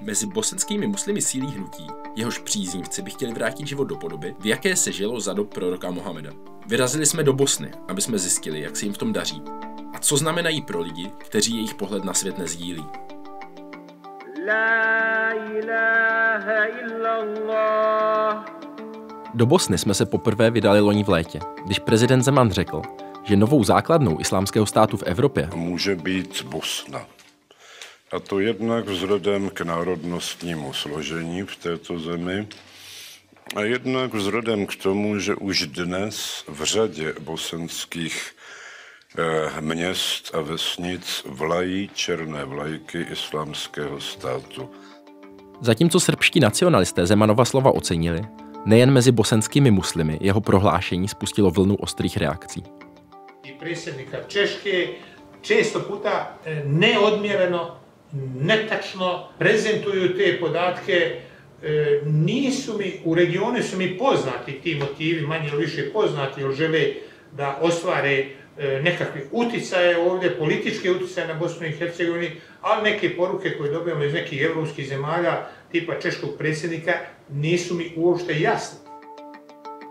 Mezi bosenskými muslimy sílí hnutí, jehož příznivci by chtěli vrátit život do podoby, v jaké se žilo za dob proroka Mohameda. Vyrazili jsme do Bosny, aby jsme zjistili, jak se jim v tom daří a co znamenají pro lidi, kteří jejich pohled na svět nezdílí. Do Bosny jsme se poprvé vydali loni v létě, když prezident Zeman řekl, že novou základnou islámského státu v Evropě může být Bosna. A to jednak vzhledem k národnostnímu složení v této zemi a jednak vzhledem k tomu, že už dnes v řadě bosenských měst a vesnic vlají černé vlajky islámského státu. Zatímco srbští nacionalisté Zemanova slova ocenili, nejen mezi bosenskými muslimy jeho prohlášení spustilo vlnu ostrých reakcí. Predsjednika Češke često puta neodmjereno, netačno prezentuju te podatke. Nisu mi, u regionu su mi poznati ti motivi, manje ili više poznati, jer žele da ostvare nekakve uticaje ovdje, političke uticaje na Bosnu i Hercegovini, ali neke poruke koje dobijamo iz nekih evropskih zemalja, tipa češkog predsjednika, nisu mi uopšte jasne.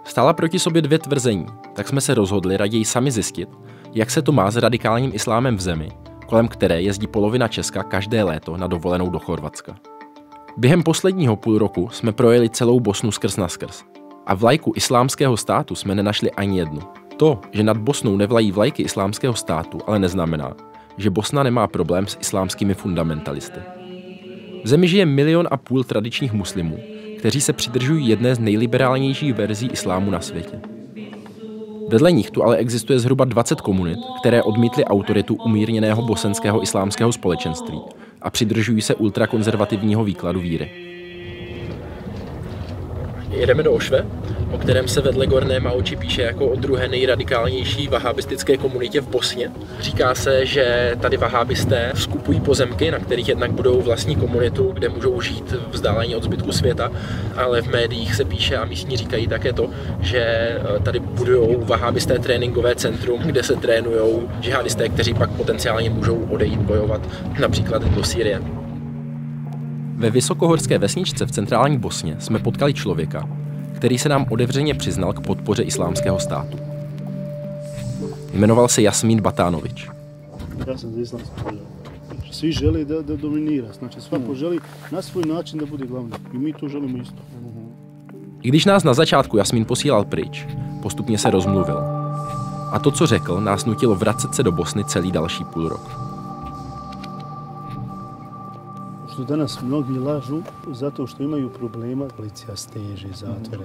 Stála proti sobě dvě tvrzení, tak jsme se rozhodli raději sami zjistit, jak se to má s radikálním islámem v zemi, kolem které jezdí polovina Česka každé léto na dovolenou do Chorvatska. Během posledního půl roku jsme projeli celou Bosnu skrz naskrz a vlajku islámského státu jsme nenašli ani jednu. To, že nad Bosnou nevlají vlajky islámského státu, ale neznamená, že Bosna nemá problém s islámskými fundamentalisty. V zemi žije 1,5 milionu tradičních muslimů, kteří se přidržují jedné z nejliberálnějších verzí islámu na světě. Vedle nich tu ale existuje zhruba 20 komunit, které odmítly autoritu umírněného bosenského islámského společenství a přidržují se ultrakonzervativního výkladu víry. Jedeme do Ošve, o kterém se vedle Gorné Maoči píše jako o druhé nejradikálnější vahábistické komunitě v Bosně. Říká se, že tady vahábisté skupují pozemky, na kterých jednak budou vlastní komunitu, kde můžou žít vzdálení od zbytku světa, ale v médiích se píše a místní říkají také to, že tady budujou vahábisté tréninkové centrum, kde se trénujou džihadisté, kteří pak potenciálně můžou odejít bojovat například do Sýrie. Ve vysokohorské vesničce v centrální Bosně jsme potkali člověka, který se nám otevřeně přiznal k podpoře islámského státu. Jmenoval se Jasmín Batánovič. Ja sam za islamsku državu. Svi žele da dominira, znači svako želi na svoj način da bude glavni i mi to želimo isto. I když nás na začátku Jasmín posílal pryč, postupně se rozmluvil. A to, co řekl, nás nutilo vracet se do Bosny celý další půl rok. Što danas mnogi lažu zato što imaju problema, policija steže, zatvore.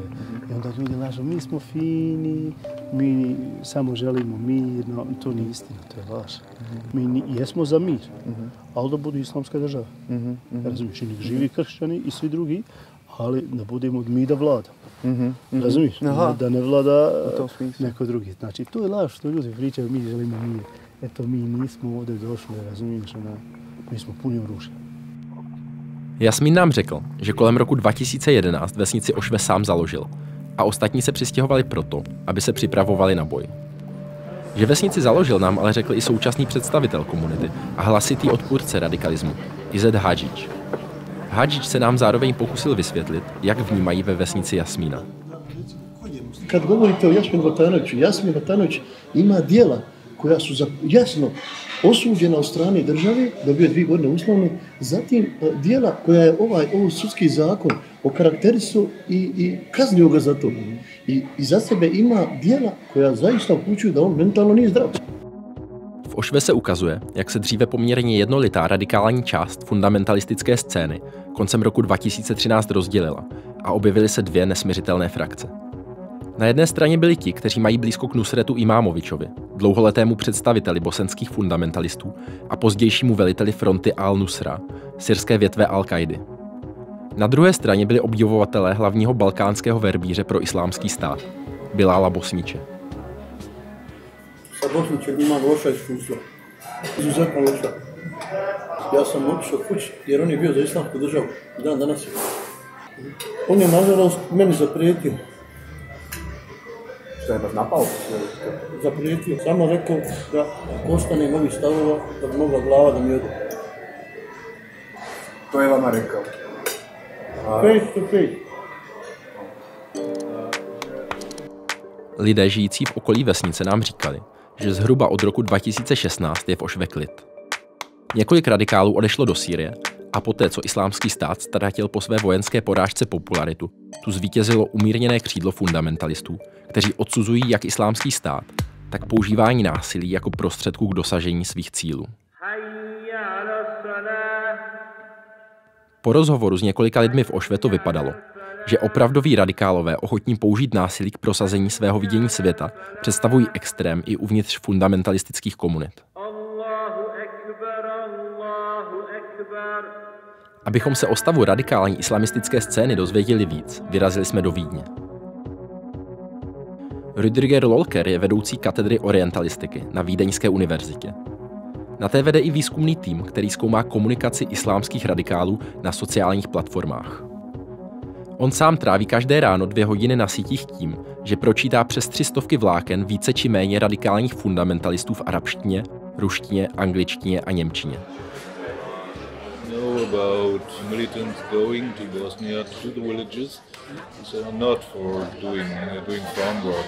I onda ljudi lažu, mi smo fini, mi samo želimo mir, no to nije istina, to je laž. Mi jesmo za mir, ali da budu islamska država. Razumiješ, nek živi kršćani i svi drugi, ali da budemo mi da vlada. Razumiješ, da ne vlada neko drugi. Znači, to je laž što ljudi pričaju, mi želimo mir. Eto, mi nismo ovdje došli, razumiješ, mi smo puni oružja. Jasmín nám řekl, že kolem roku 2011 vesnici Ošve sám založil a ostatní se přistěhovali proto, aby se připravovali na boj. Že vesnici založil nám ale řekl i současný představitel komunity a hlasitý odpůrce radikalismu, Izet Hadžić. Hadžić se nám zároveň pokusil vysvětlit, jak vnímají ve vesnici Jasmína. Kad govorite o Jasmín Batanović ima djela koja su jasno osuđena od strane države, dobio 2 godine uslovno, zatim djela koja je ovo sudski zakon okarakterisao i kaznio ga za to. I za sebe ima djela koja zaista upućuju da on mentalno nije zdrav. V Ošve se ukazuje, jak se dříve poměrně jednolitá radikální část fundamentalistické scény koncem roku 2013 rozdělila a objevily se 2 nesmiřitelné frakce. Na jedné straně byli ti, kteří mají blízko k Nusretu Imámovičovi, dlouholetému představiteli bosenských fundamentalistů a pozdějšímu veliteli fronty Al-Nusra, syrské větve Al-Kaidy. Na druhé straně byli obdivovatelé hlavního balkánského verbíře pro islámský stát, Bilala Bosniče. Sa Bosničem imam loša iskustva, izuzetno loša. Ja sam otišao kući jer on je bio za islamsku državu, dan danas je. On je nažalost meni zaprijetio. Što je baš napao? Zaprijetio. Samo rekao da ako ostane novih stavova, da bi mogla glava da mi ode. To je Amerika. Face to face. Lidé žijící v okolí vesnice nám říkali, že zhruba od roku 2016 je v Ošve klid. Několik radikálů odešlo do Sýrie a poté, co Islámský stát ztratil po své vojenské porážce popularitu, tu zvítězilo umírněné křídlo fundamentalistů, kteří odsuzují jak Islámský stát, tak používání násilí jako prostředku k dosažení svých cílů. Po rozhovoru s několika lidmi v Ošve to vypadalo, že opravdoví radikálové ochotní použít násilí k prosazení svého vidění světa představují extrém i uvnitř fundamentalistických komunit. Abychom se o stavu radikální islamistické scény dozvěděli víc, vyrazili jsme do Vídně. Rüdiger Lolker je vedoucí katedry orientalistiky na Vídeňské univerzitě. Na té vede i výzkumný tým, který zkoumá komunikaci islámských radikálů na sociálních platformách. On sám tráví každé ráno 2 hodiny na sítích tím, že pročítá přes 300 vláken více či méně radikálních fundamentalistů v arabštině, ruštině, angličtině a němčině. About militants going to Bosnia to the villages, so not for doing farm work.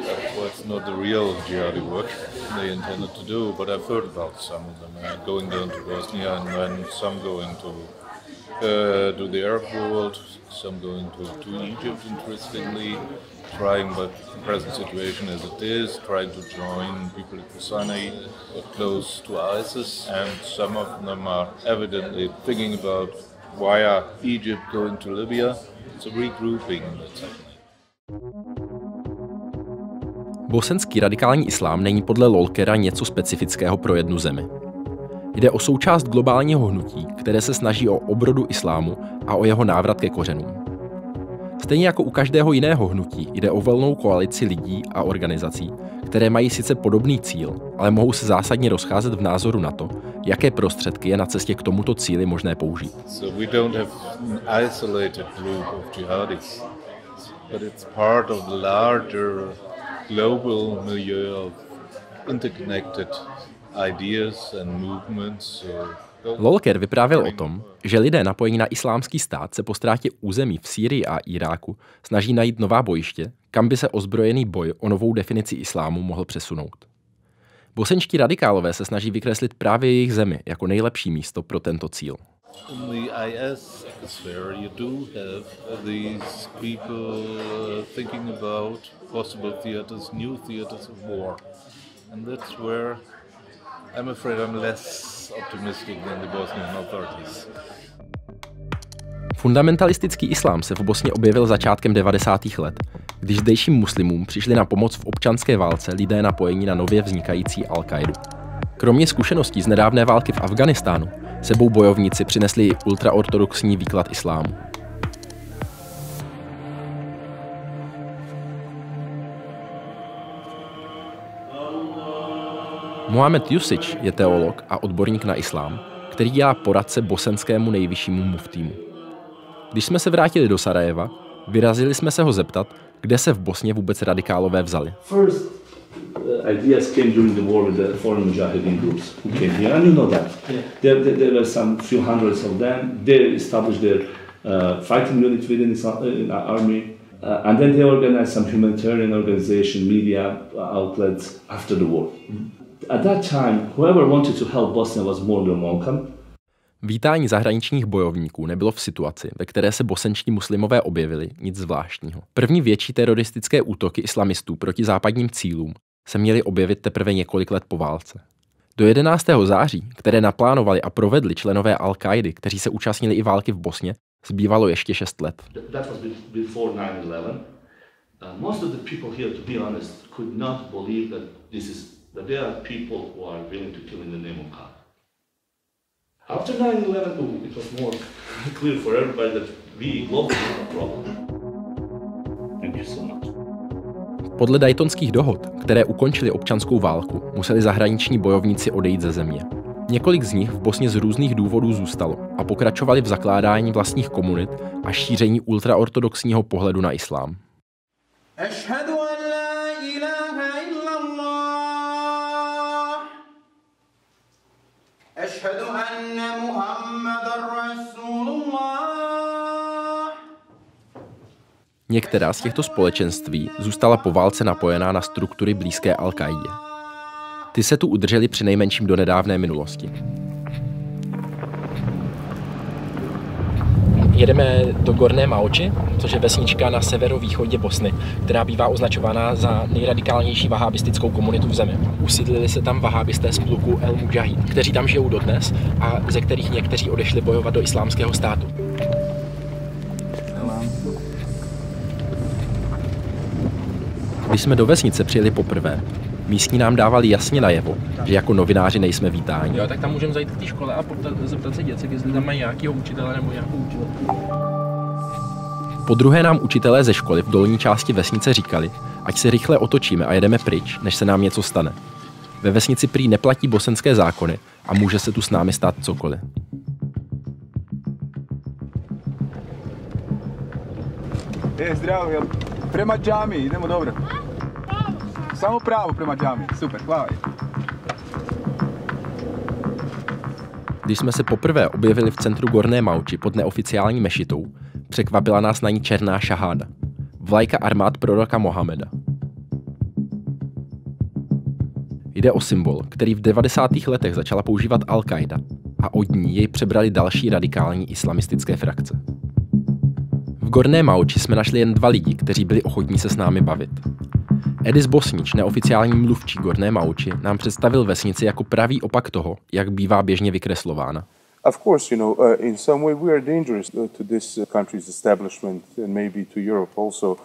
That was not the real jihadi work they intended to do, but I've heard about some of them going down to Bosnia, and then some going to the Arab world, some going to Egypt, interestingly, trying, but the present situation as it is, trying to join people like Husseini close to ISIS, and some of them are evidently thinking about via Egypt going to Libya. It's a regrouping that's happening. Bosenský radikální islám není podle Lolkera něco specifického pro jednu zemi. Jde o součást globálního hnutí, které se snaží o obrodu islámu a o jeho návrat ke kořenům. Stejně jako u každého jiného hnutí jde o volnou koalici lidí a organizací, které mají sice podobný cíl, ale mohou se zásadně rozcházet v názoru na to, jaké prostředky je na cestě k tomuto cíli možné použít. So we don't have an isolated group of jihadis, but it's part of the larger global milieu of interconnected ideas and movements. Lolker vyprávěl o tom, že lidé napojení na Islámský stát se po ztrátě území v Sýrii a Iráku snaží najít nová bojiště, kam by se ozbrojený boj o novou definici islámu mohl přesunout. Bosenští radikálové se snaží vykreslit právě jejich zemi jako nejlepší místo pro tento cíl. In the IS sphere, you do have these people thinking about possible theaters, new theaters of war. And that's where I'm afraid I'm less optimistic than the Bosnian authorities. Fundamentalistický islám se v Bosně objevil začátkem 90. let, když zdejším muslimům přišli na pomoc v občanské válce lidé napojení na nově vznikající Al-Kaidu. Kromě zkušeností z nedávné války v Afghánistánu sebou bojovníci přinesli i ultraortodoxní výklad islámu. Mohamed Jusič je teolog a odborník na islám, který dělá poradce bosenskému nejvyššímu muftímu. Když jsme se vrátili do Sarajeva, vyrazili jsme se ho zeptat, kde se v Bosně vůbec radikálové vzali. First ideas came during the war with the foreign mujahideen groups who came here, and you know that. There were some few hundreds of them. They established their fighting unit within the army, and then they organized some humanitarian organization, media outlets after the war. At that time, whoever wanted to help Bosnia was more than welcome. Vítání zahraničních bojovníků nebylo v situaci, ve které se bosenští muslimové objevili, nic zvláštního. První větší teroristické útoky islamistů proti západním cílům se měly objevit teprve několik let po válce. Do 11. září, které naplánovali a provedli členové Al-Kaidy, kteří se účastnili i války v Bosně, zbývalo ještě 6 let. That was before 9/11. Most of the people here, to be honest, could not believe that there are people who are willing to kill in the name of God. After 9/11, it was more clear for everybody that we globally have a problem. Thank you so much. Podle Daytonských dohod, které ukončily občanskou válku, museli zahraniční bojovníci odejít ze země. Několik z nich v Bosně z různých důvodů zůstalo a pokračovali v zakládání vlastních komunit a šíření ultraortodoxního pohledu na islám. أشهد أن محمدًا Některá z těchto společenství zůstala po válce napojená na struktury blízké Al-Kaidě. Ty se tu udržely přinejmenším do nedávné minulosti. Jedeme do Gorné Maoči, což je vesnička na severovýchodě Bosny, která bývá označována za nejradikálnější vahábistickou komunitu v zemi. Usídlili se tam vahábisté z pluku El Mujahid, kteří tam žijou dodnes a ze kterých někteří odešli bojovat do islámského státu. Když jsme do vesnice přijeli poprvé, místní nám dávali jasně najevo, že jako novináři nejsme vítáni. Jo, tak tam můžeme zajít k té škole a zeptat se děcek, jestli tam mají nějakého učitele nebo nějakou učitelku. Po druhé nám učitelé ze školy v dolní části vesnice říkali, ať se rychle otočíme a jedeme pryč, než se nám něco stane. Ve vesnici prý neplatí bosenské zákony a může se tu s námi stát cokoliv. Zdravo, jel prema džami, idemo dobro. Samo pravo prema džami, super, hvala. Když jsme se poprvé objevili v centru Gorné Maoči pod neoficiální mešitou, překvapila nás na ní černá šaháda, vlajka armád proroka Mohameda. Jde o symbol, který v 90. letech začala používat Al-Kaida a od ní jej přebrali další radikální islamistické frakce. V Gorné Maoči jsme našli jen 2 lidi, kteří byli ochotní se s námi bavit. Edis Bosnič, neoficiální mluvčí Gorné Maoči, nám představil vesnici jako pravý opak toho, jak bývá běžně vykreslována. Of course, in some way we are dangerous to this country's establishment and maybe to Europe also,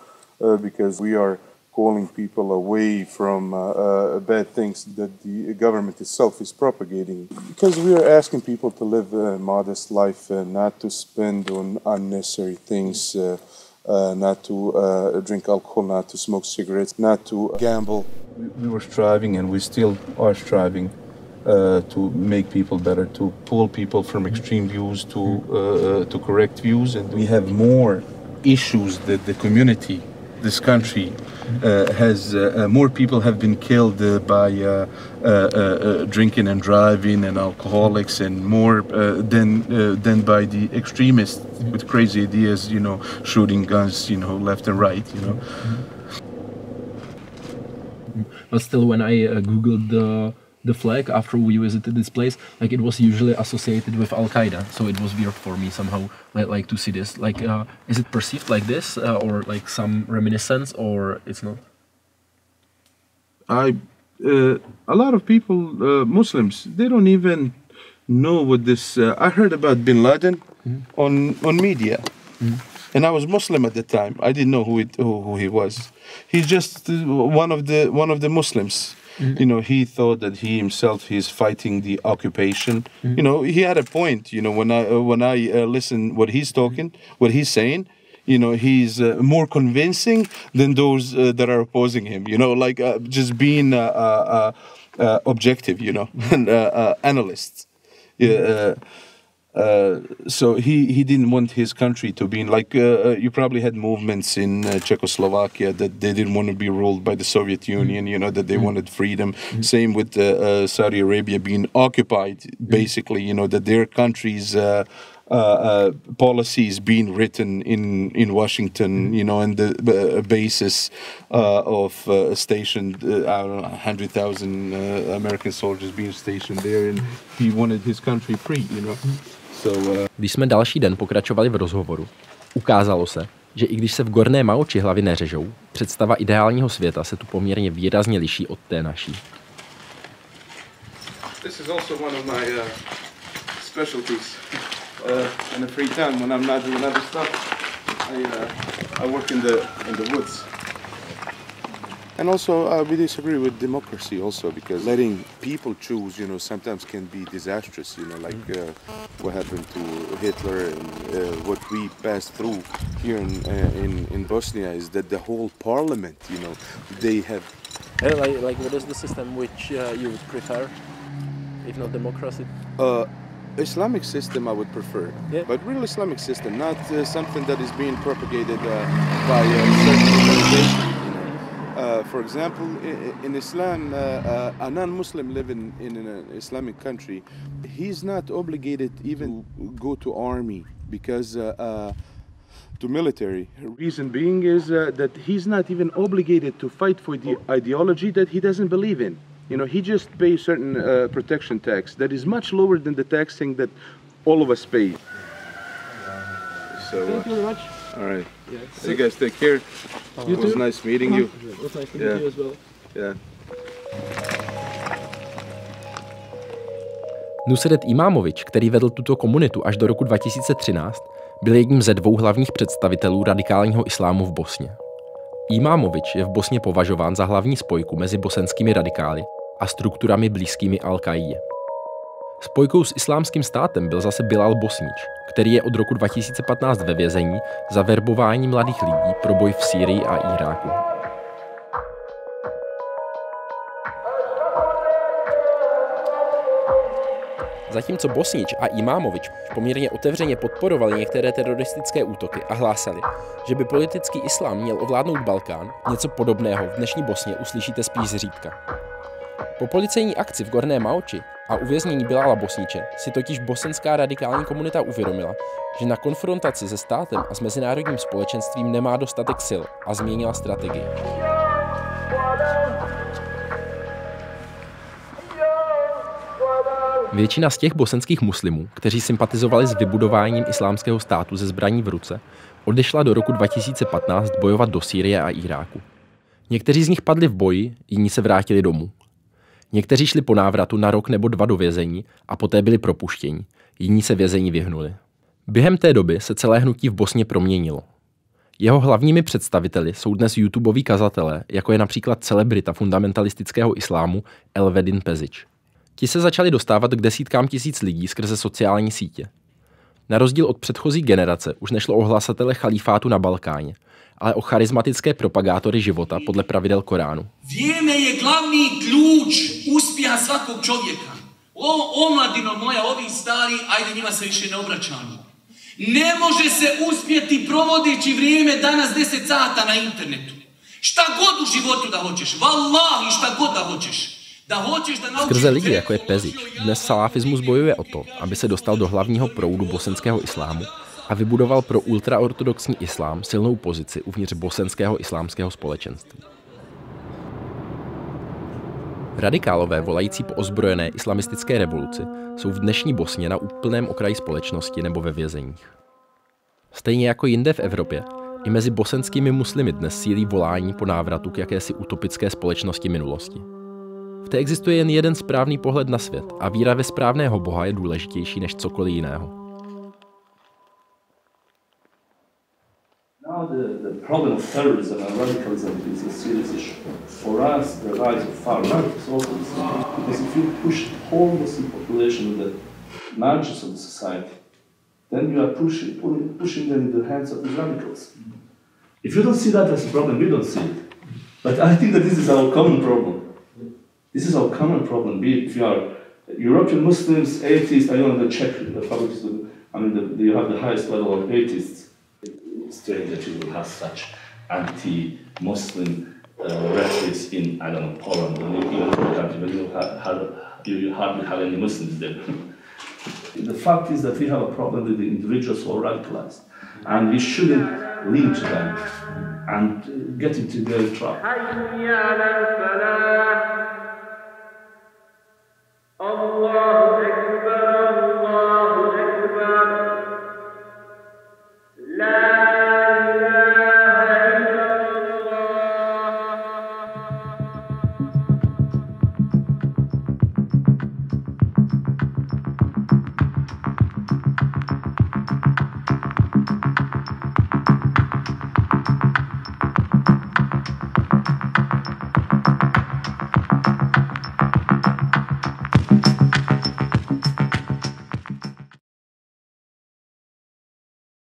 because we are calling people away from bad things that the government itself is propagating. Because we are asking people to live a modest life and not to spend on unnecessary things, not to drink alcohol, not to smoke cigarettes, not to gamble. We were striving and we still are striving to make people better, to pull people from extreme views to correct views. And we have more issues that the community, this country, has more people have been killed by drinking and driving and alcoholics, and more than by the extremists with crazy ideas, shooting guns, left and right, But still, when I googled the flag after we visited this place, like it was usually associated with Al-Qaeda, so it was weird for me somehow, like to see this. Like, is it perceived like this, or like some reminiscence, or it's not? A lot of people, Muslims, they don't even know what this. I heard about Bin Laden on media, and I was Muslim at the time. I didn't know who he was. He's just one of the Muslims. He thought that he himself is fighting the occupation. He had a point. When I listen what he's talking, what he's saying, he's more convincing than those that are opposing him. Just being objective. And analysts. So he didn't want his country to be like you probably had movements in Czechoslovakia that they didn't want to be ruled by the Soviet Union, that they wanted freedom. Same with Saudi Arabia being occupied, basically, that their country's policies being written in Washington, and the basis of stationed, 100,000 American soldiers being stationed there, and he wanted his country free, Když jsme další den pokračovali v rozhovoru, ukázalo se, že i když se v Gorné Maoči hlavy neřežou, představa ideálního světa se tu poměrně výrazně liší od té naší. This is also one of my specialties. In the free time when I'm not doing other stuff, I work in the woods. And also, we disagree with democracy also, because letting people choose, sometimes can be disastrous, like what happened to Hitler, and what we passed through here in Bosnia is that the whole parliament, they have... Like what is the system which you would prefer, if not democracy? Islamic system I would prefer, but real Islamic system, not something that is being propagated by certain organizations. For example, in Islam, a non-Muslim living in an Islamic country, he's not obligated even to go to army, because to military. Reason being is that he's not even obligated to fight for the ideology that he doesn't believe in. You know, he just pays certain protection tax that is much lower than the taxing that all of us pay. So, Thank you very much. all right. Yeah. So you guys take care. It was nice meeting you. It was nice to meet you as well. Yeah. Nusret Imámovič, který vedl tuto komunitu až do roku 2013, byl jedním ze dvou hlavních představitelů radikálního islámu v Bosně. Imámovič je v Bosně považován za hlavní spojku mezi bosenskými radikály a strukturami blízkými Al-Kaidě. Spojkou s islámským státem byl zase Bilal Bosnič, který je od roku 2015 ve vězení za verbování mladých lidí pro boj v Sýrii a Iráku. Zatímco Bosnič a Imámovič poměrně otevřeně podporovali některé teroristické útoky a hlásali, že by politický islám měl ovládnout Balkán, něco podobného v dnešní Bosně uslyšíte spíš zřídka. Po policejní akci v Gorné Mauči a uvěznění Bilala Bosniče si totiž bosenská radikální komunita uvědomila, že na konfrontaci se státem a s mezinárodním společenstvím nemá dostatek sil a změnila strategii. Většina z těch bosenských muslimů, kteří sympatizovali s vybudováním islámského státu ze zbraní v ruce, odešla do roku 2015 bojovat do Sýrie a Iráku. Někteří z nich padli v boji, jiní se vrátili domů. Někteří šli po návratu na rok nebo 2 do vězení a poté byli propuštěni, jiní se vězení vyhnuli. Během té doby se celé hnutí v Bosně proměnilo. Jeho hlavními představiteli jsou dnes YouTubeoví kazatelé, jako je například celebrita fundamentalistického islámu Elvedin Pezic. Ti se začali dostávat k desítkám tisíc lidí skrze sociální sítě. Na rozdíl od předchozí generace už nešlo o hlasatele chalífátu na Balkáně, ale o charizmatické propagátory života podle pravidel Koránu. Vrijeme je glavni ključ uspjeha svakog čovjeka. Omladino moja, ovi stari, ajde njima se više ne obraćamo. Ne može se uspjeti provodeći vrijeme danas 10 sata na internetu. Šta god u životu da hoćeš, vallahi šta god da hoćeš. Skrze lidi, jako je Pezic, dnes salafismus bojuje o to, aby se dostal do hlavního proudu bosenského islámu a vybudoval pro ultraortodoxní islám silnou pozici uvnitř bosenského islámského společenství. Radikálové volající po ozbrojené islamistické revoluci jsou v dnešní Bosně na úplném okraji společnosti nebo ve vězeních. Stejně jako jinde v Evropě, i mezi bosenskými muslimy dnes sílí volání po návratu k jakési utopické společnosti minulosti. V té existuje jen jeden správný pohled na svět a víra ve správného Boha je důležitější než cokoliv jiného. Now the problem of terrorism and radicalism is a serious issue. For us, the rise of far right is also the same. Because if you push the whole Muslim population with the margins of the society, then you are pushing them in the hands of the radicals. If you don't see that as a problem, we don't see it. But I think that this is our common problem. This is our common problem. Be it if you are European Muslims, atheists, I don't know the Czech Republic, you have the highest level of atheists. It's strange that you will have such anti-Muslim rhetoric in, I don't know, Poland or even other country, but you hardly have any Muslims there. The fact is that we have a problem with the individuals who are radicalized, and we shouldn't lean to them and get into their trap. Allah